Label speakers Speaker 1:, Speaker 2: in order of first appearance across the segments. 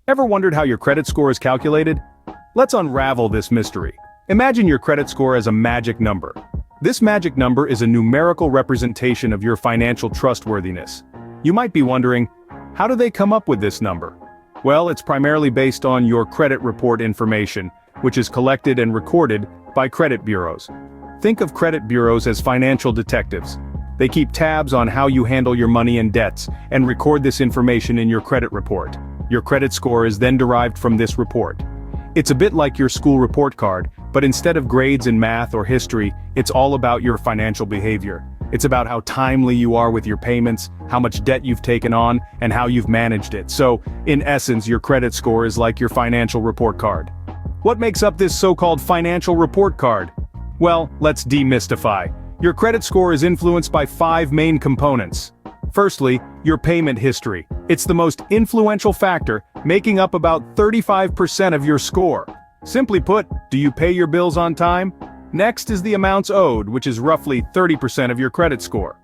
Speaker 1: Ever wondered how your credit score is calculated? Let's unravel this mystery. Imagine your credit score as a magic number. This magic number is a numerical representation of your financial trustworthiness. You might be wondering, how do they come up with this number? Well, it's primarily based on your credit report information, which is collected and recorded by credit bureaus. Think of credit bureaus as financial detectives. They keep tabs on how you handle your money and debts, and record this information in your credit report. Your credit score is then derived from this report. It's a bit like your school report card, but instead of grades in math or history, it's all about your financial behavior. It's about how timely you are with your payments, how much debt you've taken on, and how you've managed it. So, in essence, your credit score is like your financial report card. What makes up this so-called financial report card? Well, let's demystify. Your credit score is influenced by 5 main components. Firstly, your payment history. It's the most influential factor, making up about 35% of your score. Simply put, do you pay your bills on time? Next is the amounts owed, which is roughly 30% of your credit score.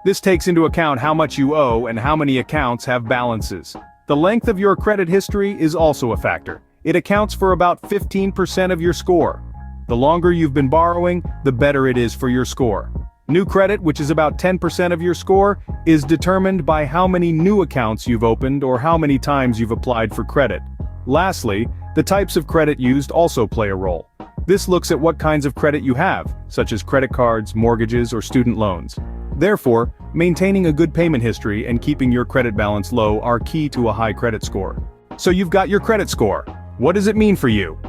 Speaker 1: This takes into account how much you owe and how many accounts have balances. The length of your credit history is also a factor. It accounts for about 15% of your score. The longer you've been borrowing, the better it is for your score. New credit, which is about 10% of your score, is determined by how many new accounts you've opened or how many times you've applied for credit. Lastly, the types of credit used also play a role. This looks at what kinds of credit you have, such as credit cards, mortgages, or student loans. Therefore, maintaining a good payment history and keeping your credit balance low are key to a high credit score. So you've got your credit score. What does it mean for you?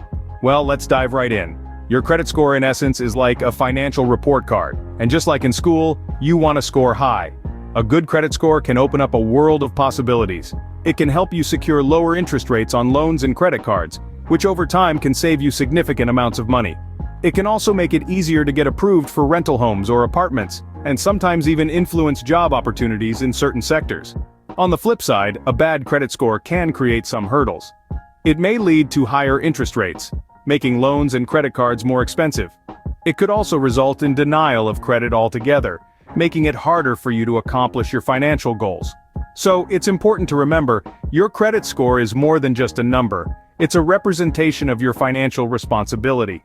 Speaker 1: Well, let's dive right in. Your credit score in essence is like a financial report card, and just like in school, you want to score high. A good credit score can open up a world of possibilities. It can help you secure lower interest rates on loans and credit cards, which over time can save you significant amounts of money. It can also make it easier to get approved for rental homes or apartments, and sometimes even influence job opportunities in certain sectors. On the flip side, a bad credit score can create some hurdles. It may lead to higher interest rates, making loans and credit cards more expensive. It could also result in denial of credit altogether, making it harder for you to accomplish your financial goals. So, it's important to remember, your credit score is more than just a number. It's a representation of your financial responsibility.